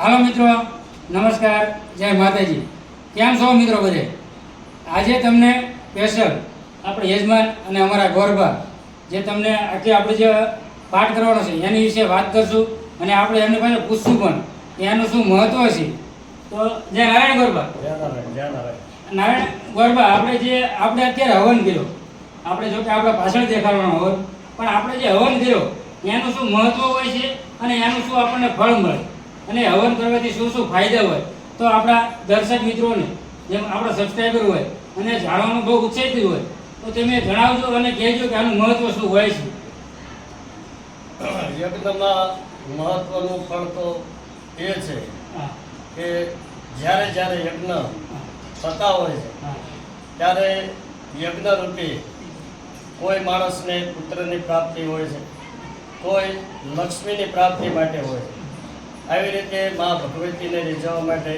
હાલો મિત્રો, નમસ્કાર, જય માતાજી. કેમ છો મિત્રો બધે? આજે તમને સ્પેશિયલ આપણે યજમાન અને અમારા ગોરબા જે તમને આખી આપણે જે પાઠ કરવાનો છે એની વિશે વાત કરશું અને આપણે એમને પાસે પૂછશું પણ કે એનું શું મહત્વ છે. તો જય નારાયણ ગોરબા. નારાયણ ગોરબા, આપણે અત્યારે હવન કર્યો, આપણે જો કે આપણે પાછળ દેખાડવાનો હવન, પણ આપણે જે હવન કર્યો એનું શું મહત્વ હોય છે અને એનું શું આપણને ફળ મળે અને હવન કરવાથી શું શું ફાયદા હોય, તો આપણા દર્શક મિત્રોને જેમ આપણા સબસ્ક્રાઈબર હોય અને જાણવાનું બહુ ઉત્સાહિત હોય તો તમે જણાવજો અને કહેજો કે આનું મહત્વ શું હોય છે. યજ્ઞમાં મહત્વનું ફળ તો એ છે કે જ્યારે જ્યારે યજ્ઞ થતા હોય છે ત્યારે યજ્ઞ રૂપે કોઈ માણસને પુત્રની પ્રાપ્તિ હોય છે, કોઈ લક્ષ્મીની પ્રાપ્તિ માટે હોય છે. આવી રીતે મા ભગવતીને રીઝવવા માટે,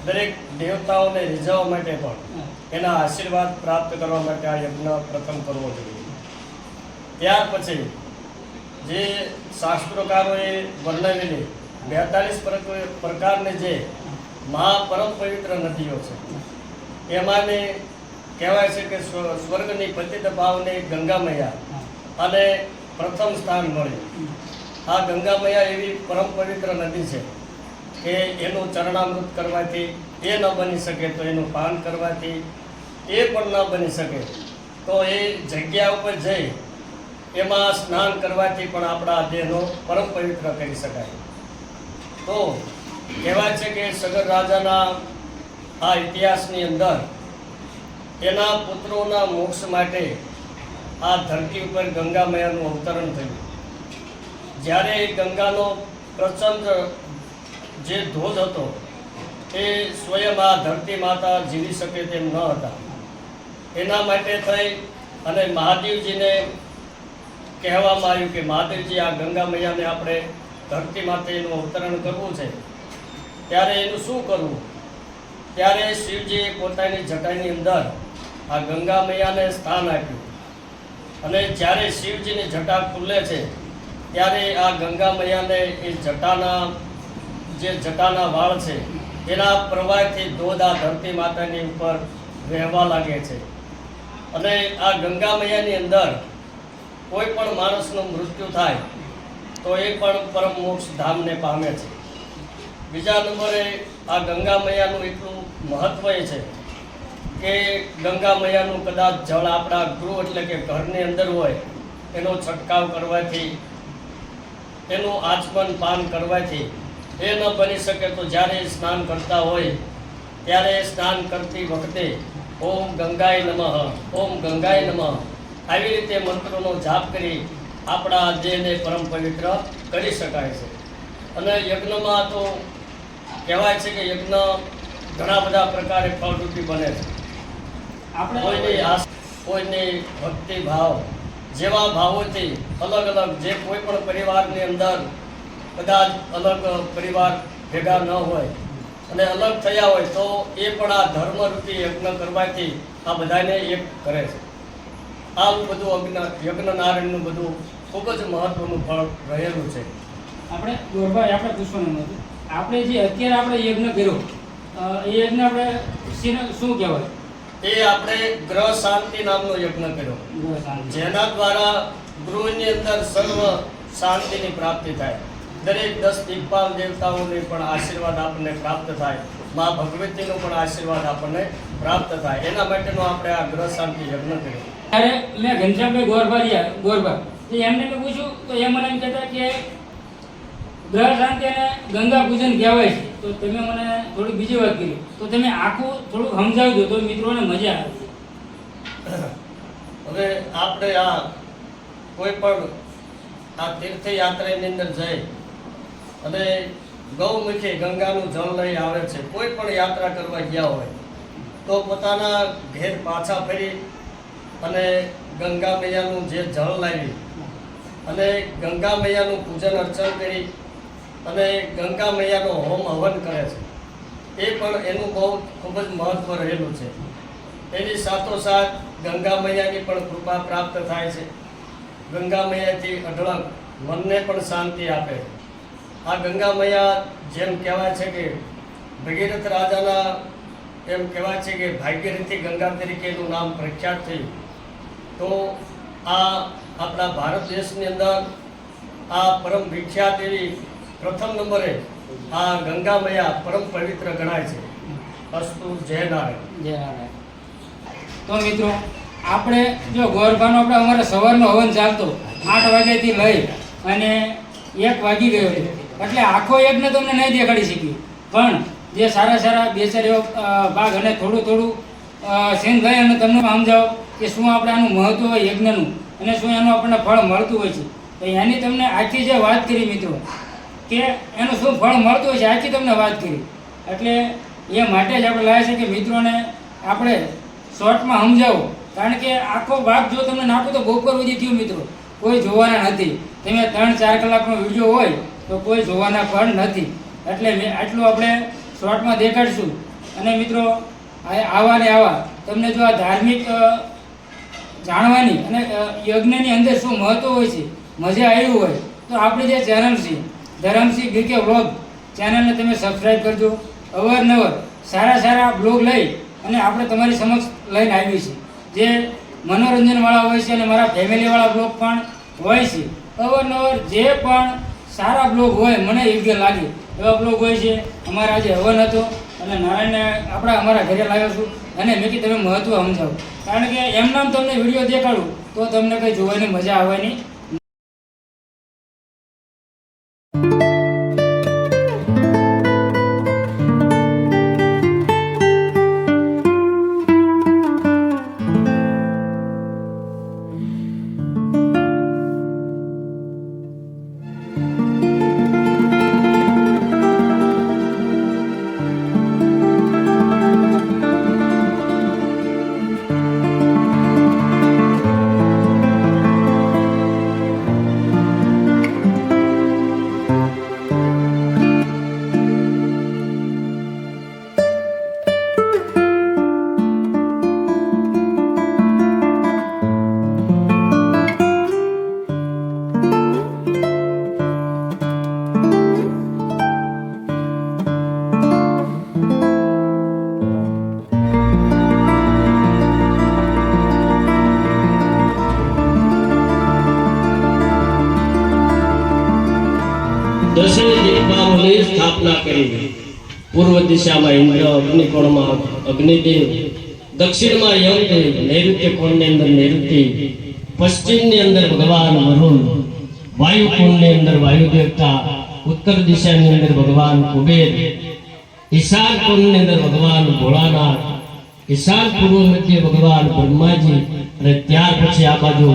દરેક દેવતાઓને રીઝવવા માટે પણ એના આશીર્વાદ પ્રાપ્ત કરવા માટે આ યજ્ઞ પ્રથમ કરવો જોઈએ. ત્યાર પછી જે શાસ્ત્રોકારોએ વર્ણવેલી 42 પ્રકારની જે મહાપરમ પવિત્ર નદીઓ છે એમાંને કહેવાય છે કે સ્વર્ગની પતિત ભાવને ગંગા મૈયા અને પ્રથમ સ્થાન મળ્યું. આ ગંગા મૈયા એવી પરમ પવિત્ર નદી છે કે એનું ચરણામૃત કરવાથી એ ન બની શકે તો એનું પાન કરવાથી એ પણ ન બની શકે તો એ જગ્યા ઉપર જઈ એમાં સ્નાન કરવાથી પણ આપણા દેહનો પરમ પવિત્ર કરી શકાય. તો કહેવાય છે કે સગર રાજાના આ ઇતિહાસની અંદર એના પુત્રોના મોક્ષ માટે આ ધરતી ઉપર ગંગા મૈયાનું અવતરણ થયું. જ્યારે ગંગાનો પ્રચંડ જે ધોધ હતો એ સ્વયં આ ધરતી માતા જીવી શકે તેમ ન હતા. એના માટે થઈ અને મહાદેવજીને કહેવામાં આવ્યું કે મહાદેવજી, આ ગંગા મૈયાને આપણે ધરતી માતાનું અવતરણ કરવું છે, ત્યારે એનું શું કરવું? ત્યારે શિવજીએ પોતાની જટાની અંદર આ ગંગા મૈયાને સ્થાન આપ્યું અને જ્યારે શિવજીની જટા ખુલે છે ત્યારે આ ગંગા મૈયાને એ જટાના વાળ છે એના પ્રવાહથી ધોધ આ ધરતી માતાની ઉપર વહેવા લાગે છે. અને આ ગંગા મૈયાની અંદર કોઈ પણ માણસનું મૃત્યુ થાય તો એ પણ પરમ મોક્ષ ધામને પામે છે. બીજા નંબરે આ ગંગા મૈયાનું એટલું મહત્વ એ છે કે ગંગા મૈયાનું કદાચ જળ આપણા ગૃહ એટલે કે ઘરની અંદર હોય એનો છંટકાવ કરવાથી, એનું આચમન પાન કરવાથી એ ન બની શકે તો જ્યારે સ્નાન કરતા હોય ત્યારે સ્નાન કરતી વખતે ઓમ ગંગાય નમઃ, ઓમ ગંગાય નમઃ આવી રીતે મંત્રોનો જાપ કરી આપણા દેહને પરમ પવિત્ર કરી શકાય છે. અને યજ્ઞમાં તો કહેવાય છે કે યજ્ઞ ઘણા બધા પ્રકારે ફળરૂપી બને છે. કોઈની ભક્તિ ભાવ જેવા ભાવોથી અલગ અલગ જે કોઈ પણ પરિવારની અંદર કદાચ અલગ પરિવાર ભેગા ન હોય અને અલગ થયા હોય તો એ પણ આ ધર્મરૂપી યજ્ઞ કરવાથી આ બધાને એક કરે છે. આવું બધું યજ્ઞ નારાયણનું બધું ખૂબ જ મહત્વનું ફળ રહેલું છે. આપણે ગોરભાઈ, આપણે પૂછવાનું હતું, આપણે જે અત્યારે આપણે યજ્ઞ કર્યો એ યજ્ઞ આપણે શું કહેવાય? એ આપણે ગ્રહ શાંતિ નામનો યજ્ઞ કર્યો, જેના દ્વારા ગૃહની અંદર સર્વ શાંતિની પ્રાપ્તિ થાય. દરેક 10 દિગ્પાલ દેવતાઓને પણ આશીર્વાદ આપણને પ્રાપ્ત થાય, મા ભગવતીનો પણ આશીર્વાદ આપણને પ્રાપ્ત થાય. એના માટેનો આપણે આ ગ્રહ શાંતિ યજ્ઞ કર્યો. ત્યારે મેં ઘનશ્યામભાઈ ગોરબા એમને મેં પૂછ્યું તો એ મને એમ કહેતા કે ગ્રહ શાંતિ અને ગંગા પૂજન કહેવાય છે. તો તમે મને થોડી બીજી વાત કરી, તો તમે આખું થોડુંક સમજાવજો તો મિત્રોને મજા આવે. હવે આપણે આ કોઈ પણ આ તીર્થયાત્રાની અંદર જઈ અને ગૌમુખે ગંગાનું જળ લઈ આવે છે, કોઈ પણ યાત્રા કરવા ગયા હોય તો પોતાના ઘેર પાછા ફરી અને ગંગા મૈયાનું જે જળ લાવી અને ગંગા મૈયાનું પૂજન અર્ચન કરી અને ગંગા મૈયાનો હોમ હવન કરે છે. એ પણ એનું બહુ ખૂબ જ મહત્વ રહેલું છે. એની સાથોસાથ ગંગા મૈયાની પણ કૃપા પ્રાપ્ત થાય છે. ગંગા મૈયાથી અઢળક મનને પણ શાંતિ આપે. આ ગંગા મૈયા જેમ કહેવાય છે કે ભગીરથ રાજાના એમ કહેવાય છે કે ભાગ્યરીતિ ગંગા તરીકે એનું નામ પ્રખ્યાત થયું. તો આ આપણા ભારત દેશની અંદર આ પરમ વિખ્યાત એવી પ્રથમ નંબરે આ ગંગા મૈયા પરમ પવિત્ર ગણાય છે. અસ્તુ જય નારાયણ. જય નારાયણ. તો મિત્રો આપણે જો ગોરભાનો આપણે અમારે સવારનો હવન ચાલતો 8 વાગ્યાથી લઈ અને 1 વાગી ગયો છે, એટલે આખો યજ્ઞ તમને નહીં દેખાડી શકીએ, પણ જે સારા સારા 2-4 એવા ભાગ અને થોડું થોડું સીન લઈ અને તમને સમજાવો કે શું આપણે આનું મહત્વ હોય યજ્ઞનું અને શું એનું આપણને ફળ મળતું હોય છે. તો એની તમને આખી જે વાત કરી મિત્રો કે એનું શું ફળ મળતું હોય છે, આખી તમને વાત કરી. એટલે એ માટે જ આપણે લાવ્યા છે કે મિત્રોને આપણે શોર્ટમાં સમજાવો, કારણ કે આખો ભાગ જો તમને નાખો તો બપોર સુધી થયું મિત્રો, કોઈ જોવાના નથી. તમે 3-4 કલાકનો વિડીયો હોય તો કોઈ જોવાના પણ નથી. એટલે આટલું આપણે શોર્ટમાં દેખાડીશું. અને મિત્રો આવા ને આવા તમને જો આ ધાર્મિક જાણવાની અને યજ્ઞની અંદર શું મહત્વ હોય છે મજા આવી હોય તો આપણી જે ચેનલ છે ધરમસિંહ બીકે વ્લોગ ચેનલને તમે સબસ્ક્રાઈબ કરજો. અવારનવાર સારા સારા બ્લોગ લઈ અને આપણે તમારી સમક્ષ લઈને આવી છે, જે મનોરંજનવાળા હોય છે અને મારા ફેમિલીવાળા બ્લોગ પણ હોય છે. અવારનવાર જે પણ સારા બ્લોગ હોય મને યોગ્ય લાગે એવા બ્લોગ હોય છે. અમારા આજે હવન હતો અને નારાયણને અમારા ઘરે લાવ્યો છું અને મેં કીધું તમે મહત્વ સમજાવો, કારણ કે એમનામ તમને વિડીયો દેખાડું તો તમને કંઈ જોવાની મજા આવવાની. દસે દીપાવલી સ્થાપના કરી. પૂર્વ દિશામાં ઇન્દ્ર, અગ્નિકોણમાં અગ્નિદેવ, દક્ષિણમાં યમદેવ, નૈઋત્ય કોણની અંદર નૈઋત્ય, પશ્ચિમની અંદર ભગવાન વરુણ, વાયુ કોણની અંદર વાયુ દેવતા, ઉત્તર દિશાની અંદર ભગવાન કુબેર, ઈશાન કોણની અંદર ભગવાન ભોળાનાથ, ઈશાન પૂર્વ મધ્ય ભગવાન બ્રહ્માજી, અને ત્યાર પછી આ બાજુ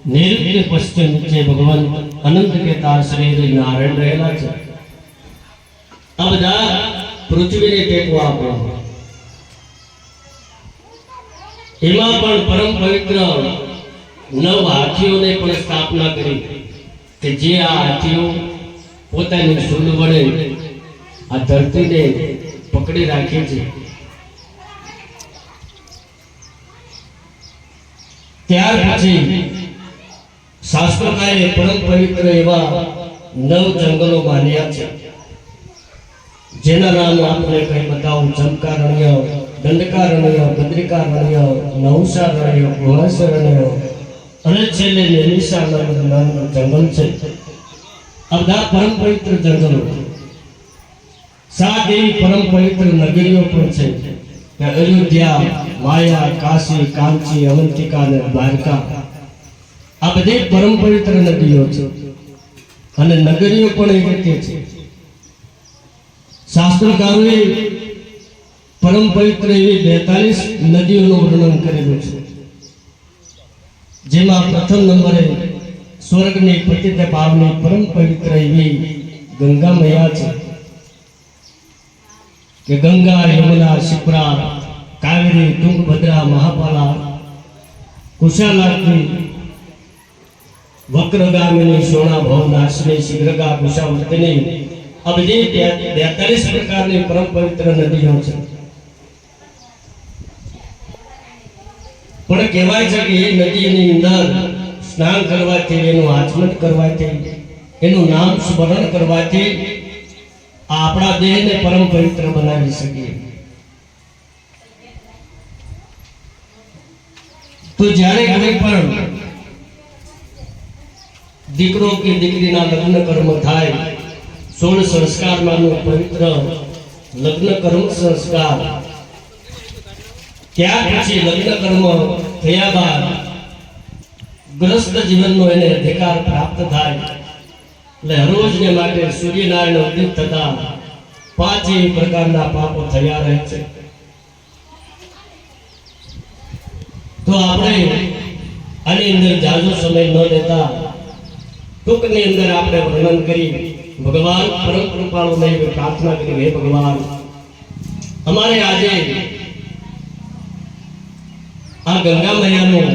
નૈઋત્ય પશ્ચિમ વચ્ચે ભગવાન અનંત કેતા શ્રી નારાયણ રહેલા છે. આ બધા પૃથ્વીને ટેકો આપો. એમાં પણ પરમ પવિત્ર 9 હાથીઓને પણ સ્થાપના કરી કે જે આ હાથીઓ પોતાની સૂંઢ વડે આ ધરતીને પકડી રાખે છે. ત્યાર પછી શાસ્ત્રકારે પરમ પવિત્ર એવા 9 જંગલો માન્યા છે, જેના નામ આપણે કઈ બતાવું. ચંપારણ્ય, દંડકારણ્ય, બદ્રિકારણ્ય, નવસારણ્ય, ગુહાસરણ્ય અને છેલ્લે નિમિષારણ્ય નામનું જંગલ છે. આ બધા પરમ પવિત્ર જંગલો. 7 એવી પરમ પવિત્ર નગરીઓ પણ છે કે અયોધ્યા, માયા, કાશી, કાંચી, અવંતિકા અને દ્વારકા. આ બધી પરમ પવિત્ર નદીઓ છે અને નગરીઓ પણ એ રીતે છે. શાસ્ત્રકારોએ પરમ પવિત્ર એવી 42 નદીઓનું વર્ણન કરેલું છે, જેમાં પ્રથમ નંબરે સ્વર્ગની પતિત પાવની પરમ પવિત્ર એવી ગંગા મૈયા છે કે ગંગા, યમુના, શિપ્રા, કાવેરી, તુંગભદ્રા, મહાપાલા, કુશાલાગ્નિ, વક્રગામિની, શોણા, ભવનાશિની, શીઘ્રગા, કુશાવર્તિની. આ બધી 42 પ્રકારની પરમ પવિત્ર નદીઓ છે. પણ કહેવાય છે કે એ નદીની અંદર સ્નાન કરવાથી, એનું આચમન કરવાથી, એનું નામ સ્મરણ કરવાથી આ આપણા દેહને પરમ પવિત્ર બનાવી શકીએ. તો જ્યારે કોઈ પણ દીકરો કે દીકરીના લગ્ન કર્મ થાય, 16 સંસ્કારમાંનું પવિત્ર લગ્ન કર્મ સંસ્કાર, ત્યાર પછી લગ્ન કર્મ થયા બાદ ગ્રસ્ત જીવનનો એને અધિકાર પ્રાપ્ત થાય. એટલે હરરોજને માટે સૂર્યનારાયણ ઉદિત થતા 5 પ્રકારના પાપો થયા રહે છે. તો આપણે આની અંદર જાજો સમય ન લેતા ટૂંકની અંદર આપણે વર્ણન કરી ભગવાન પરમ કૃપાળુને પ્રાર્થના કરી, હે ભગવાન, અમારે આજે આ ગંગા મૈયાનું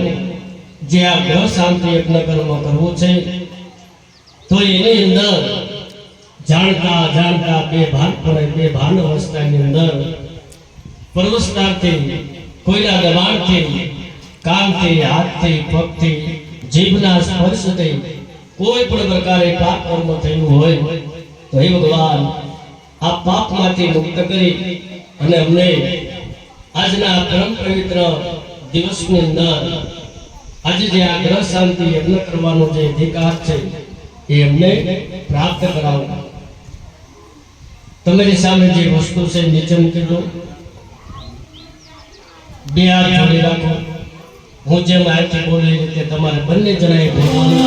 જે આ ગ્રહ શાંતિ યજ્ઞ કર્મ કરવું છે, તો એની અંદર જાણતા જાણતા બે ભાન અવસ્થાની અંદર પરવશતાથી, કોઈના દબાણથી, કામથી, હાથથી, પગથી, જીભના સ્પર્શથી કોઈ પણ પ્રકારે પાપ કર્મ થયું હોય તો હે ભગવાન, આ પાપમાંથી મુક્ત કરી અને અમને આજના પરમ પવિત્ર દિવસની અંદર આજે જે આ ગ્રહ શાંતિ યજ્ઞ કરવાનો જે અધિકાર છે એ અમને પ્રાપ્ત કરાવો. તમારી સામે જે વસ્તુ છે નીચે મૂકી દો, બે હાથ જોડી રાખો. હું જેમ આજથી બોલે એ રીતે તમારે બંને જણાએ બોલવાનું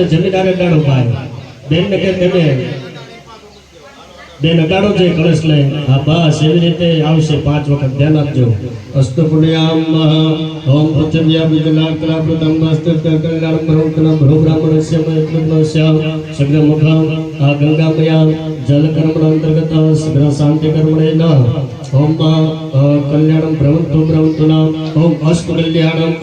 જમીનદારે ડાળો પાય બેન ને કે તમે બેન અટાડો છે કળશ લે. હા બસ એવી રીતે આવશે. 5 વખત ધ્યાન આપજો. અસ્તુ પુણ્યામ ઓમ પૃથ્વ્યા વિજલા કલા પ્રથમ અસ્તુ કલ્યાણ બ્રહ્મણ બ્રહ્મણસ્ય મૈત્રસ્ય સગ્ર મુખમ આ ગંગા મયા જલ કર્મ અંતર્ગત સગ્ર શાંતિ કર્મણેન ઓમ કલ્યાણમ બ્રહ્મતુના ઓમ અસ્તુ કલ્યાણમ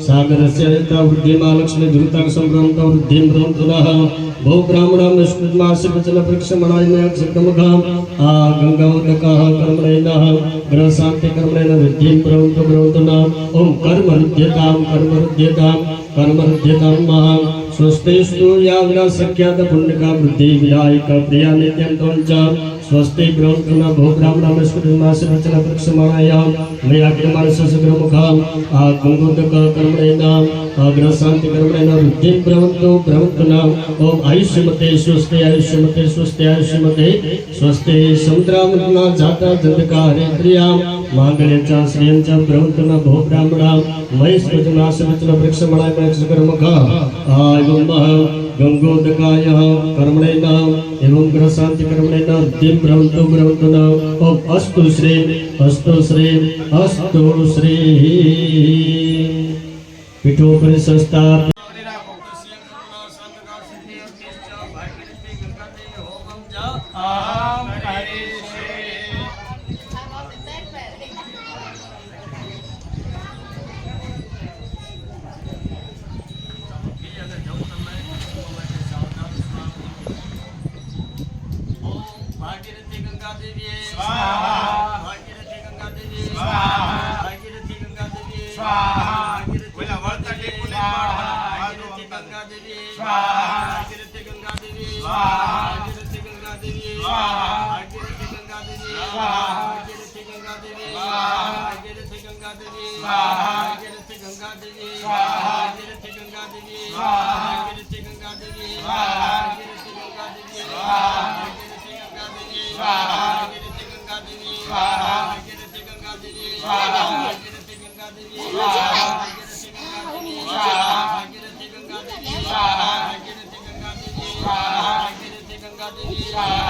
સાગરસ્ય વૃદ્ધિમા લક્ષ્મી ધૃતા સંભ્રમતા વૃદ્ધિમ બ્રહ્મતુના ભો બ્રાહ્મણમ નિષ્કૃતમાસ વચન પ્રક્ષમણાય સગ્રમુખમ આ ગંગાવદકઃ કર્મણેન ગ્રહ શાંતિ કર્મણેન વૃદ્ધિમ બ્રહ્મતુના ઓમ કર્મરુદ્ધ્યતામ સ્વસ્તિસ્તુ યાગ્રા સખ્યાત પુણ્યકા વૃદ્ધિ વિલાયક પ્રિયા નિત્યમ ત્વંચ સ્વસ્તિ બ્રહ્મણા ભો બ્રાહ્મણા નિષ્કૃતમાસ વચન પ્રક્ષમણાય મયા ક્રિયમાનસ્ય સગ્રમુખમ આ ગંગોદક કર્મણેન ગ્રહ શાંતિ કર્મણેન વૃદ્ધિમ બ્રહ્મતુના ઓમ આયુષ્યમતે સ્વસ્તિ સમુદ્રામૃતના જાતા જંતકારે પ્રિયા માંગલ્યચા શ્રિયંચ બ્રહ્મતુના ભો બ્રાહ્મણા મહેશ્વજનાસ વચન પ્રક્ષમણાય સગ્રમુખ ગંગોદકાય કર્મણેન એવં ગ્રહ શાંતિ કર્મણેન વૃદ્ધિમ બ્રહ્મતુના ઓમ અસ્તુ શ્રી પીઠોપરી સંસ્થા ભાગીરથી ગંગા દેવી સ્વાહા, ભાગીરથી ગંગા દેવી સ્વાહા, ભાગીરથી ગંગા દેવી સ્વાહા, પેલા વળતા ટેકુને ભાગીરથી ગંગા દેવી સ્વાહા, ભાગીરથી ગંગા દેવી સ્વાહા, ભાગીરથી ગંગા દેવી સ્વાહા, ભાગીરથી ગંગા દેવી સ્વાહા, ભાગીરથી ગંગા દેવી સ્વાહા, ભાગીરથી ગંગા દેવી સ્વાહા, ભાગીરથી ગંગા દેવી સ્વાહા, ભાગીરથી ગંગા દેવી સ્વાહા, ભાગીરથી ગંગા દેવી સ્વાહા, ભાગીરથી ગંગા દેવી સ્વાહા, ભાગીરથી ગંગા દેવી સ્વાહા, ભાગીરથી ગંગા દેવી સ્વાહા, ભાગીરથી ગંગા દેવી સ્વાહા, ભાગીરથી ગંગા દેવી સ્વાહા, ભાગીરથી ગંગા વીરા